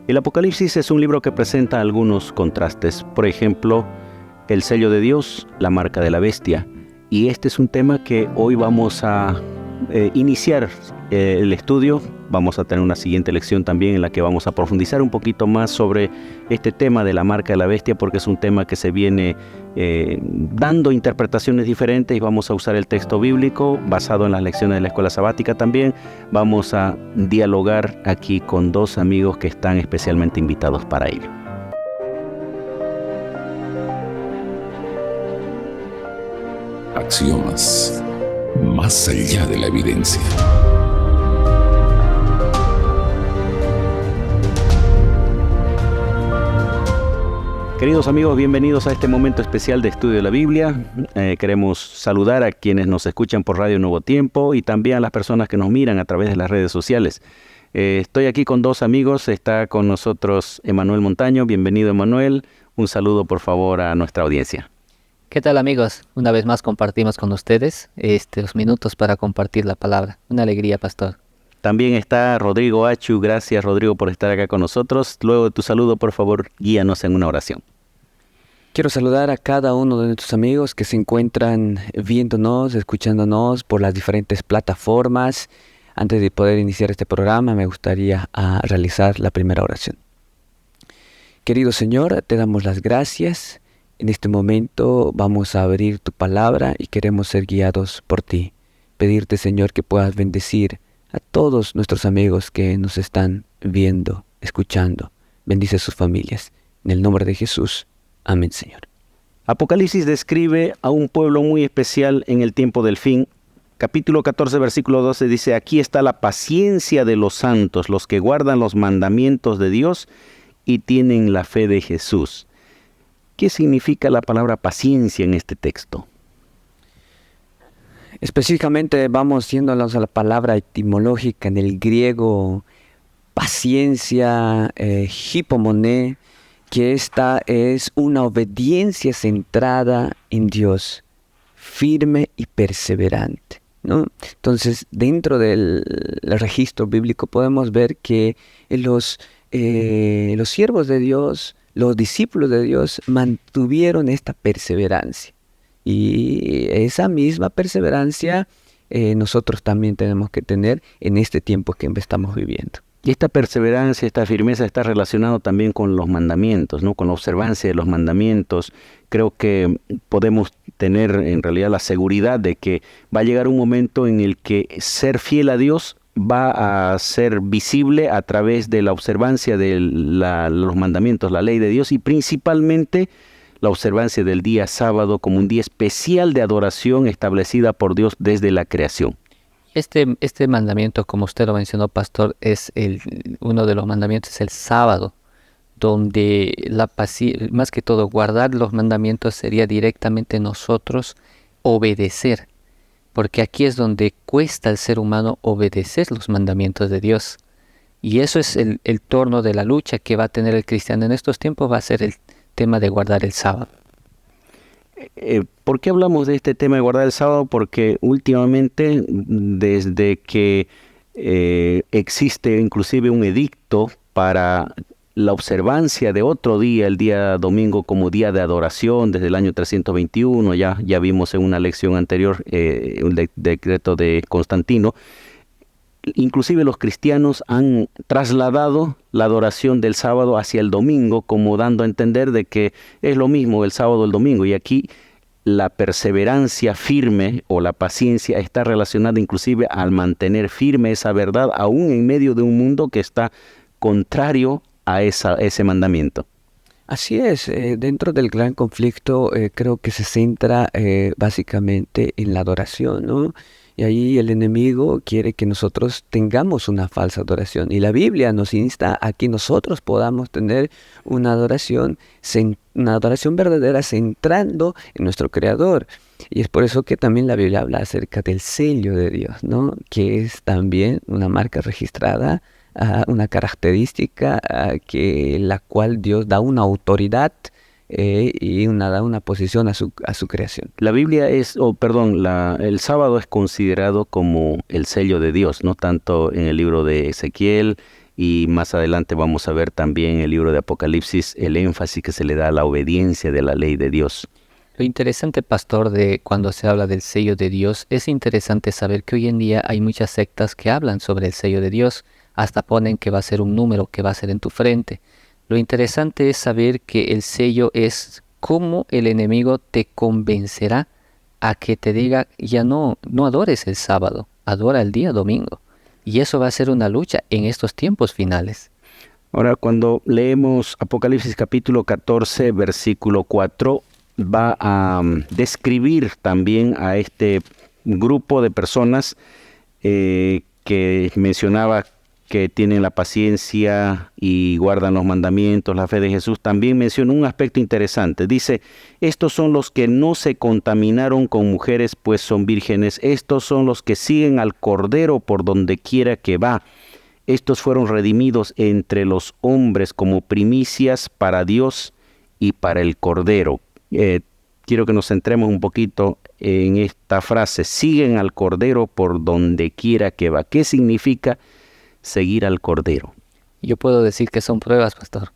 El Apocalipsis es un libro que presenta algunos contrastes. Por ejemplo, el sello de Dios, la marca de la bestia. Y este es un tema que hoy vamos a iniciar el estudio. Vamos a tener una siguiente lección también en la que vamos a profundizar un poquito más sobre este tema de la marca de la bestia, porque es un tema que se viene dando interpretaciones diferentes, y vamos a usar el texto bíblico basado en las lecciones de la escuela sabática también. Vamos a dialogar aquí con dos amigos que están especialmente invitados para ello. Axiomas, más allá de la evidencia. Queridos amigos, bienvenidos a este momento especial de estudio de la Biblia. Queremos saludar a quienes nos escuchan por Radio Nuevo Tiempo y también a las personas que nos miran a través de las redes sociales. Estoy aquí con dos amigos. Está con nosotros Emanuel Montaño. Bienvenido, Emanuel. Un saludo, por favor, a nuestra audiencia. ¿Qué tal, amigos? Una vez más compartimos con ustedes estos minutos para compartir la palabra. Una alegría, pastor. También está Rodrigo Achu. Gracias, Rodrigo, por estar acá con nosotros. Luego de tu saludo, por favor, guíanos en una oración. Quiero saludar a cada uno de nuestros amigos que se encuentran viéndonos, escuchándonos por las diferentes plataformas. Antes de poder iniciar este programa, me gustaría realizar la primera oración. Querido Señor, te damos las gracias. En este momento vamos a abrir tu palabra y queremos ser guiados por ti. Pedirte, Señor, que puedas bendecir a todos nuestros amigos que nos están viendo, escuchando. Bendice sus familias. En el nombre de Jesús. Amén, Señor. Apocalipsis describe a un pueblo muy especial en el tiempo del fin. Capítulo 14, versículo 12 dice: aquí está la paciencia de los santos, los que guardan los mandamientos de Dios y tienen la fe de Jesús. ¿Qué significa la palabra paciencia en este texto? Específicamente vamos yéndonos a la palabra etimológica en el griego paciencia, hipomoné, que esta es una obediencia centrada en Dios, firme y perseverante, ¿no? Entonces, dentro del registro bíblico podemos ver que los siervos de Dios, los discípulos de Dios, mantuvieron esta perseverancia. Y esa misma perseverancia nosotros también tenemos que tener en este tiempo que estamos viviendo. Y esta perseverancia, esta firmeza está relacionado también con los mandamientos, ¿no? Con la observancia de los mandamientos. Creo que podemos tener en realidad la seguridad de que va a llegar un momento en el que ser fiel a Dios va a ser visible a través de la observancia de los mandamientos, la ley de Dios, y principalmente la observancia del día sábado como un día especial de adoración establecida por Dios desde la creación. Este mandamiento, como usted lo mencionó, pastor, es uno de los mandamientos, es el sábado, donde más que todo guardar los mandamientos sería directamente nosotros obedecer, porque aquí es donde cuesta al ser humano obedecer los mandamientos de Dios. Y eso es el torno de la lucha que va a tener el cristiano en estos tiempos, va a ser el tema de guardar el sábado. ¿Por qué hablamos de este tema de guardar el sábado? Porque últimamente, desde que existe inclusive un edicto para la observancia de otro día, el día domingo, como día de adoración, desde el año 321, ya vimos en una lección anterior un decreto de Constantino. Inclusive los cristianos han trasladado la adoración del sábado hacia el domingo, como dando a entender de que es lo mismo el sábado o el domingo. Y aquí la perseverancia firme o la paciencia está relacionada inclusive al mantener firme esa verdad, aún en medio de un mundo que está contrario a ese mandamiento. Así es, dentro del gran conflicto creo que se centra básicamente en la adoración, ¿no? Y ahí el enemigo quiere que nosotros tengamos una falsa adoración. Y la Biblia nos insta a que nosotros podamos tener una adoración verdadera centrando en nuestro Creador. Y es por eso que también la Biblia habla acerca del sello de Dios, ¿no? Que es también una marca registrada, una característica la cual Dios da una autoridad y da una posición a su creación. La Biblia el sábado es considerado como el sello de Dios, no tanto en el libro de Ezequiel y más adelante vamos a ver también en el libro de Apocalipsis el énfasis que se le da a la obediencia de la ley de Dios. Lo interesante, pastor, de cuando se habla del sello de Dios, es interesante saber que hoy en día hay muchas sectas que hablan sobre el sello de Dios, hasta ponen que va a ser un número que va a ser en tu frente. Lo interesante es saber que el sello es cómo el enemigo te convencerá a que te diga, ya no adores el sábado, adora el día domingo. Y eso va a ser una lucha en estos tiempos finales. Ahora, cuando leemos Apocalipsis capítulo 14, versículo 4, va a describir también a este grupo de personas que mencionaba que tienen la paciencia y guardan los mandamientos, la fe de Jesús. También menciona un aspecto interesante. Dice, estos son los que no se contaminaron con mujeres, pues son vírgenes. Estos son los que siguen al Cordero por donde quiera que va. Estos fueron redimidos entre los hombres como primicias para Dios y para el Cordero. Quiero que nos centremos un poquito en esta frase. Siguen al Cordero por donde quiera que va. ¿Qué significa seguir al Cordero? Yo puedo decir que son pruebas, pastor.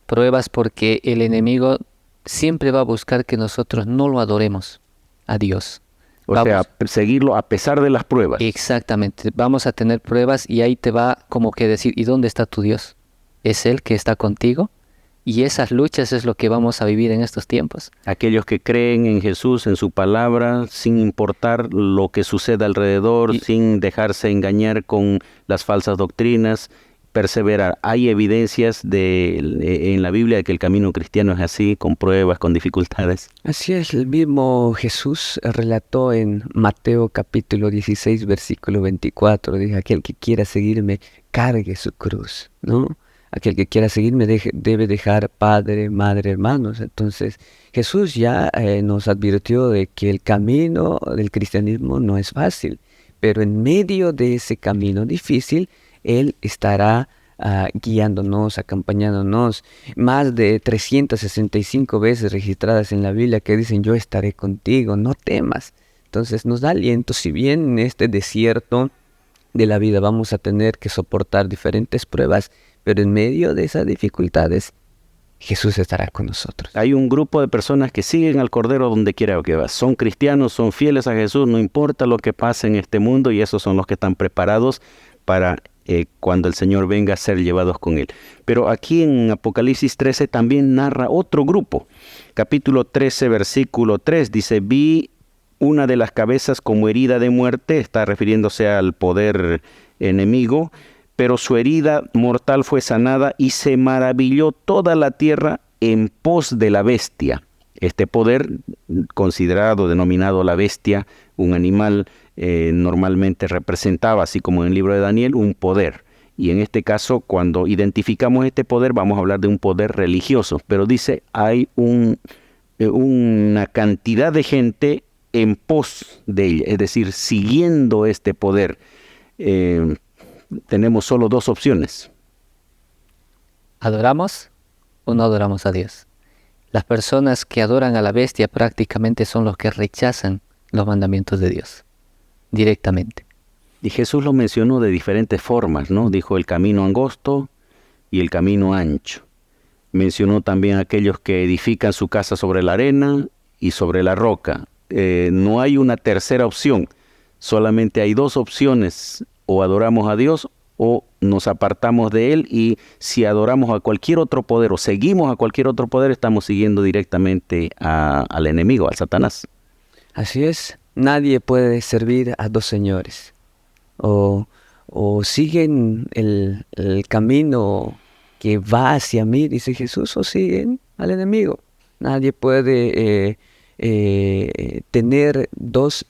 Pruebas porque el enemigo siempre va a buscar que nosotros no lo adoremos a Dios. O sea, seguirlo a pesar de las pruebas. Exactamente. Vamos a tener pruebas y ahí te va como que decir, ¿y dónde está tu Dios? ¿Es Él que está contigo? Y esas luchas es lo que vamos a vivir en estos tiempos. Aquellos que creen en Jesús, en su palabra, sin importar lo que suceda alrededor, sin dejarse engañar con las falsas doctrinas, perseverar. Hay evidencias en la Biblia de que el camino cristiano es así, con pruebas, con dificultades. Así es, el mismo Jesús relató en Mateo capítulo 16, versículo 24, dice, aquel que quiera seguirme, cargue su cruz, ¿no? Aquel que quiera seguirme debe dejar padre, madre, hermanos. Entonces, Jesús ya nos advirtió de que el camino del cristianismo no es fácil, pero en medio de ese camino difícil, Él estará guiándonos, acompañándonos. Más de 365 veces registradas en la Biblia que dicen, yo estaré contigo, no temas. Entonces, nos da aliento, si bien en este desierto de la vida vamos a tener que soportar diferentes pruebas, pero en medio de esas dificultades, Jesús estará con nosotros. Hay un grupo de personas que siguen al Cordero donde quiera que va. Son cristianos, son fieles a Jesús, no importa lo que pase en este mundo, y esos son los que están preparados para cuando el Señor venga a ser llevados con Él. Pero aquí en Apocalipsis 13 también narra otro grupo. Capítulo 13, versículo 3, dice, vi una de las cabezas como herida de muerte, está refiriéndose al poder enemigo, pero su herida mortal fue sanada y se maravilló toda la tierra en pos de la bestia. Este poder, considerado, denominado la bestia, un animal, normalmente representaba, así como en el libro de Daniel, un poder. Y en este caso, cuando identificamos este poder, vamos a hablar de un poder religioso. Pero dice, hay una cantidad de gente en pos de ella, es decir, siguiendo este poder. Tenemos solo dos opciones. ¿Adoramos o no adoramos a Dios? Las personas que adoran a la bestia prácticamente son los que rechazan los mandamientos de Dios, directamente. Y Jesús lo mencionó de diferentes formas, ¿no? Dijo el camino angosto y el camino ancho. Mencionó también a aquellos que edifican su casa sobre la arena y sobre la roca. No hay una tercera opción, solamente hay dos opciones. O adoramos a Dios o nos apartamos de Él, y si adoramos a cualquier otro poder o seguimos a cualquier otro poder, estamos siguiendo directamente al enemigo, al Satanás. Así es, nadie puede servir a dos señores. O siguen el camino que va hacia mí, dice Jesús, o siguen al enemigo. Nadie puede tener dos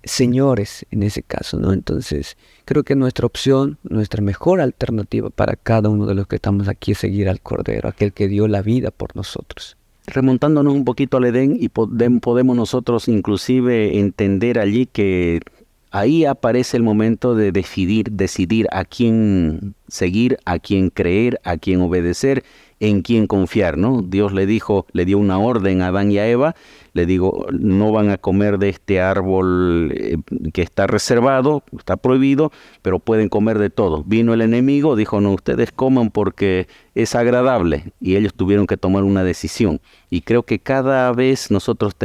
señores en ese caso, ¿no? Entonces, creo que nuestra opción, nuestra mejor alternativa para cada uno de los que estamos aquí es seguir al Cordero, aquel que dio la vida por nosotros. Remontándonos un poquito al Edén, y podemos nosotros inclusive entender allí que ahí aparece el momento de decidir a quién seguir, a quién creer, a quién obedecer, en quién confiar, ¿no? Dios le dio una orden a Adán y a Eva, le digo, no van a comer de este árbol que está reservado, está prohibido, pero pueden comer de todo. Vino el enemigo, dijo, no, ustedes coman porque es agradable, y ellos tuvieron que tomar una decisión. Y creo que cada vez nosotros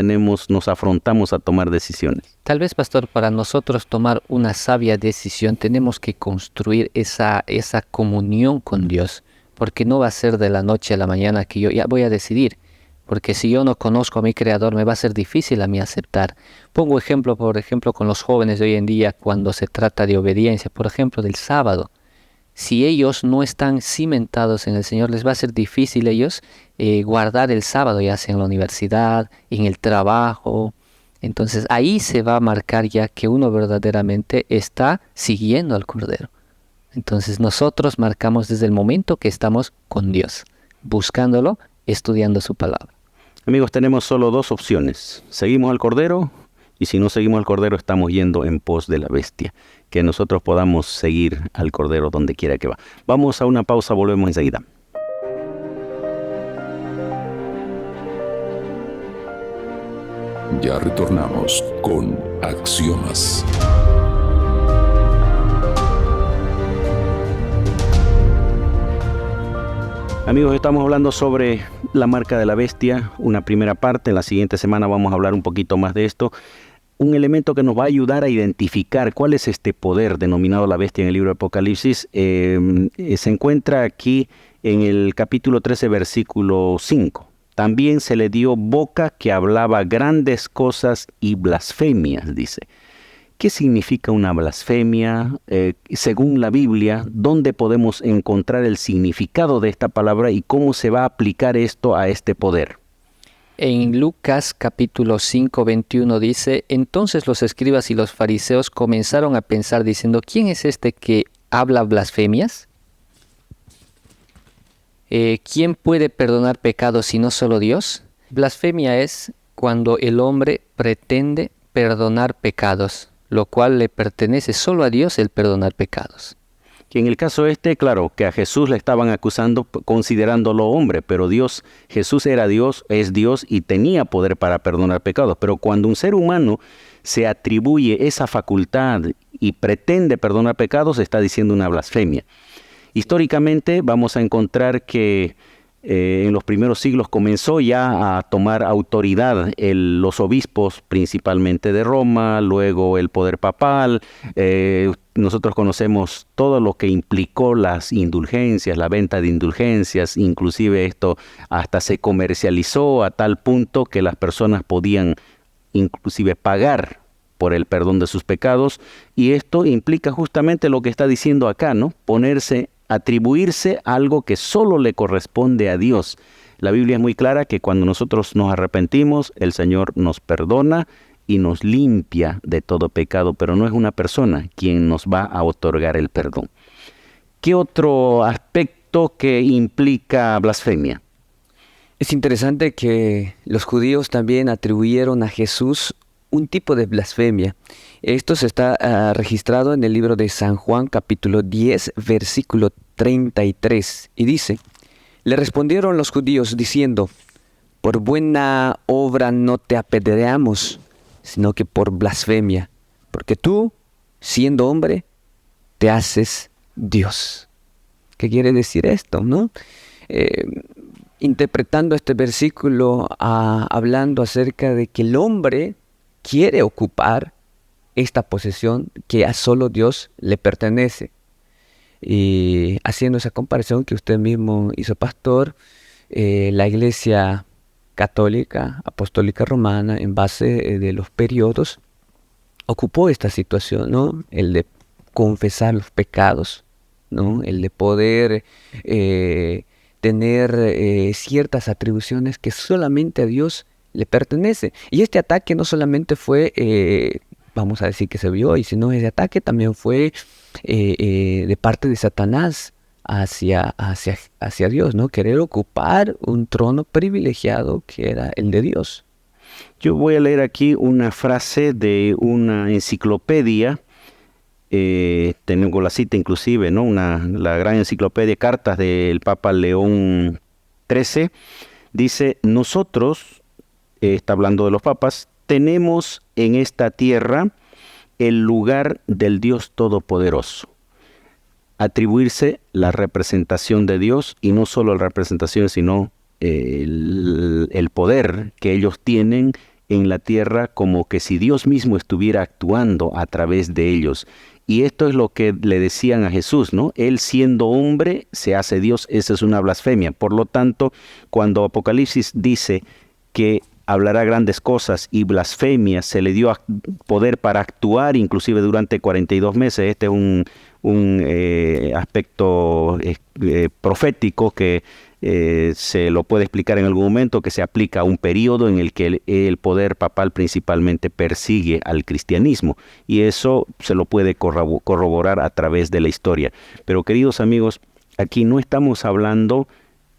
nos afrontamos a tomar decisiones. Tal vez, pastor, para nosotros tomar una sabia decisión tenemos que construir esa comunión con Dios, porque no va a ser de la noche a la mañana que yo ya voy a decidir, porque si yo no conozco a mi Creador me va a ser difícil a mí aceptar. Pongo ejemplo, por ejemplo, con los jóvenes de hoy en día cuando se trata de obediencia, por ejemplo, del sábado. Si ellos no están cimentados en el Señor, les va a ser difícil ellos guardar el sábado, ya sea en la universidad, en el trabajo. Entonces ahí se va a marcar ya que uno verdaderamente está siguiendo al Cordero. Entonces nosotros marcamos desde el momento que estamos con Dios, buscándolo, estudiando su palabra. Amigos, tenemos solo dos opciones. Seguimos al Cordero, y si no seguimos al Cordero estamos yendo en pos de la bestia. Que nosotros podamos seguir al Cordero donde quiera que va. Vamos a una pausa, volvemos enseguida. Ya retornamos con Axiomas. Amigos, estamos hablando sobre la marca de la bestia, una primera parte. En la siguiente semana vamos a hablar un poquito más de esto. Un elemento que nos va a ayudar a identificar cuál es este poder denominado la bestia en el libro de Apocalipsis, se encuentra aquí en el capítulo 13, versículo 5. También se le dio boca que hablaba grandes cosas y blasfemias, dice. ¿Qué significa una blasfemia? Según la Biblia, ¿dónde podemos encontrar el significado de esta palabra y cómo se va a aplicar esto a este poder? En Lucas capítulo 5, 21 dice, entonces los escribas y los fariseos comenzaron a pensar diciendo, ¿quién es este que habla blasfemias? ¿Quién puede perdonar pecados si no solo Dios? Blasfemia es cuando el hombre pretende perdonar pecados, lo cual le pertenece solo a Dios el perdonar pecados. Que en el caso claro, que a Jesús le estaban acusando considerándolo hombre, pero Jesús era Dios, es Dios y tenía poder para perdonar pecados. Pero cuando un ser humano se atribuye esa facultad y pretende perdonar pecados, está diciendo una blasfemia. Históricamente vamos a encontrar que en los primeros siglos comenzó ya a tomar autoridad los obispos, principalmente de Roma, luego el poder papal. Nosotros conocemos todo lo que implicó las indulgencias, la venta de indulgencias, inclusive esto hasta se comercializó a tal punto que las personas podían inclusive pagar por el perdón de sus pecados, y esto implica justamente lo que está diciendo acá, ¿no? Atribuirse algo que solo le corresponde a Dios. La Biblia es muy clara que cuando nosotros nos arrepentimos, el Señor nos perdona y nos limpia de todo pecado, pero no es una persona quien nos va a otorgar el perdón. ¿Qué otro aspecto que implica blasfemia? Es interesante que los judíos también atribuyeron a Jesús un tipo de blasfemia. Esto se está registrado en el libro de San Juan, capítulo 10, versículo 33, y dice, le respondieron los judíos diciendo, por buena obra no te apedreamos, sino que por blasfemia, porque tú, siendo hombre, te haces Dios. ¿Qué quiere decir esto, no? Interpretando este versículo, hablando acerca de que el hombre quiere ocupar esta posesión que a solo Dios le pertenece. Y haciendo esa comparación que usted mismo hizo, pastor, la Iglesia Católica, Apostólica Romana, en base de los periodos, ocupó esta situación, ¿no? El de confesar los pecados, ¿no? El de poder tener ciertas atribuciones que solamente a Dios le pertenece. Y este ataque no solamente fue, vamos a decir que se vio, y sino ese ataque también fue de parte de Satanás hacia Dios, ¿no? Querer ocupar un trono privilegiado que era el de Dios. Yo voy a leer aquí una frase de una enciclopedia, tengo la cita inclusive, ¿no? La gran enciclopedia, cartas del Papa León 13, dice, nosotros, está hablando de los papas, tenemos en esta tierra el lugar del Dios Todopoderoso. Atribuirse la representación de Dios, y no solo la representación, sino el poder que ellos tienen en la tierra, como que si Dios mismo estuviera actuando a través de ellos. Y esto es lo que le decían a Jesús, ¿no? Él siendo hombre se hace Dios, esa es una blasfemia. Por lo tanto, cuando Apocalipsis dice que hablará grandes cosas y blasfemias, se le dio poder para actuar inclusive durante 42 meses. Este es un aspecto profético que se lo puede explicar en algún momento, que se aplica a un periodo en el que el poder papal principalmente persigue al cristianismo, y eso se lo puede corroborar a través de la historia. Pero queridos amigos, aquí no estamos hablando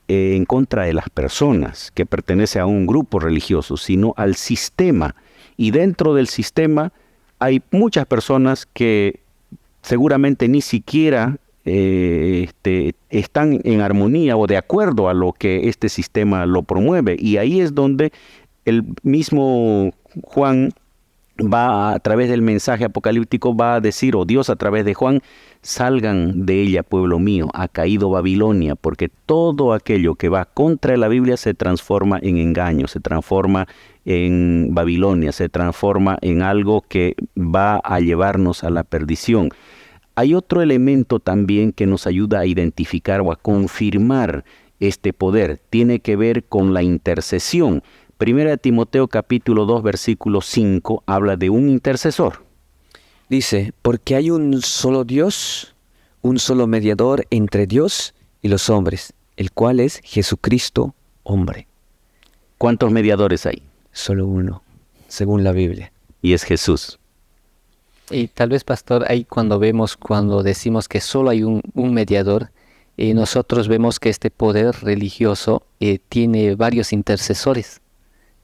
en contra de las personas que pertenecen a un grupo religioso, sino al sistema, y dentro del sistema hay muchas personas que seguramente ni siquiera están en armonía o de acuerdo a lo que este sistema lo promueve, y ahí es donde el mismo Juan va, a través del mensaje apocalíptico, va a decir, o Dios a través de Juan, salgan de ella, pueblo mío, ha caído Babilonia, porque todo aquello que va contra la Biblia se transforma en engaño, se transforma en Babilonia, se transforma en algo que va a llevarnos a la perdición. Hay otro elemento también que nos ayuda a identificar o a confirmar este poder. Tiene que ver con la intercesión. Primera de Timoteo capítulo 2 versículo 5 habla de un intercesor. Dice, porque hay un solo Dios, un solo mediador entre Dios y los hombres, el cual es Jesucristo, hombre. ¿Cuántos mediadores hay? Solo uno, según la Biblia. Y es Jesús. Y tal vez, pastor, ahí cuando decimos que solo hay un mediador, nosotros vemos que este poder religioso tiene varios intercesores.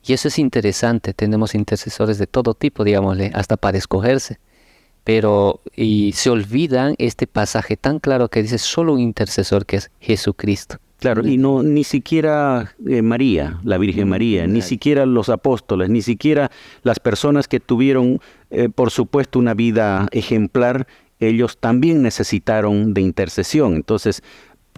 Y eso es interesante, tenemos intercesores de todo tipo, digámosle, hasta para escogerse. Pero se olvidan este pasaje tan claro que dice solo un intercesor, que es Jesucristo. Claro, y no ni siquiera María, la Virgen María, ni siquiera los apóstoles, ni siquiera las personas que tuvieron, por supuesto, una vida ejemplar, ellos también necesitaron de intercesión. Entonces,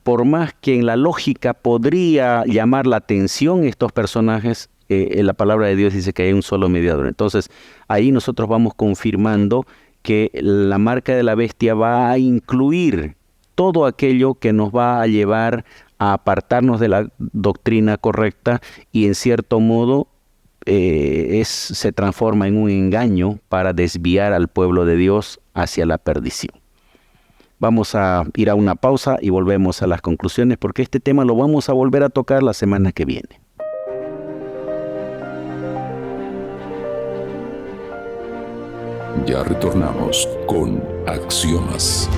por más que en la lógica podría llamar la atención estos personajes, la palabra de Dios dice que hay un solo mediador. Entonces, ahí nosotros vamos confirmando que la marca de la bestia va a incluir todo aquello que nos va a llevar a apartarnos de la doctrina correcta, y en cierto modo se transforma en un engaño para desviar al pueblo de Dios hacia la perdición. Vamos a ir a una pausa y volvemos a las conclusiones, porque este tema lo vamos a volver a tocar la semana que viene. Ya retornamos con Axiomas.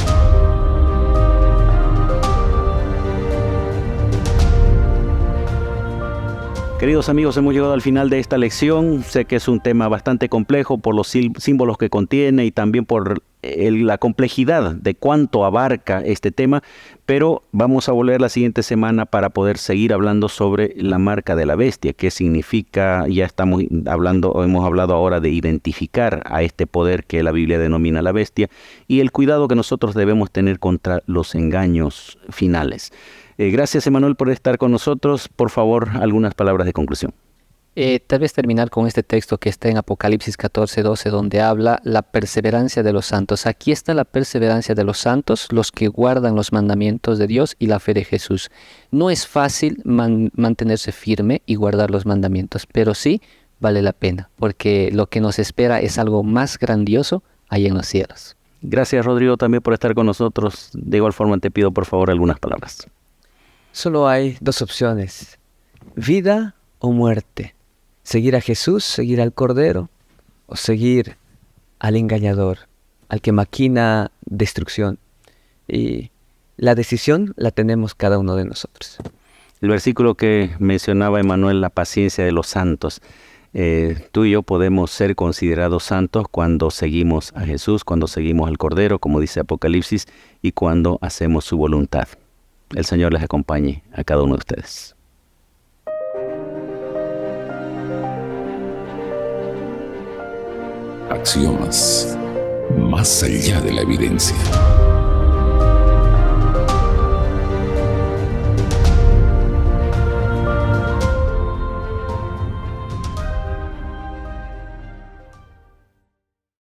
Queridos amigos, hemos llegado al final de esta lección. Sé que es un tema bastante complejo por los símbolos que contiene y también por la complejidad de cuánto abarca este tema, pero vamos a volver la siguiente semana para poder seguir hablando sobre la marca de la bestia, qué significa. Ya hemos hablado ahora de identificar a este poder que la Biblia denomina la bestia, y el cuidado que nosotros debemos tener contra los engaños finales. Gracias, Emanuel, por estar con nosotros. Por favor, algunas palabras de conclusión. Tal vez terminar con este texto que está en Apocalipsis 14:12, donde habla la perseverancia de los santos. Aquí está la perseverancia de los santos, los que guardan los mandamientos de Dios y la fe de Jesús. No es fácil mantenerse firme y guardar los mandamientos, pero sí vale la pena, porque lo que nos espera es algo más grandioso ahí en los cielos. Gracias, Rodrigo, también por estar con nosotros. De igual forma, te pido por favor algunas palabras. Solo hay dos opciones, vida o muerte. Seguir a Jesús, seguir al Cordero, o seguir al engañador, al que maquina destrucción. Y la decisión la tenemos cada uno de nosotros. El versículo que mencionaba Emanuel, la paciencia de los santos. Tú y yo podemos ser considerados santos cuando seguimos a Jesús, cuando seguimos al Cordero, como dice Apocalipsis, y cuando hacemos su voluntad. El Señor les acompañe a cada uno de ustedes. Axiomas, más allá de la evidencia.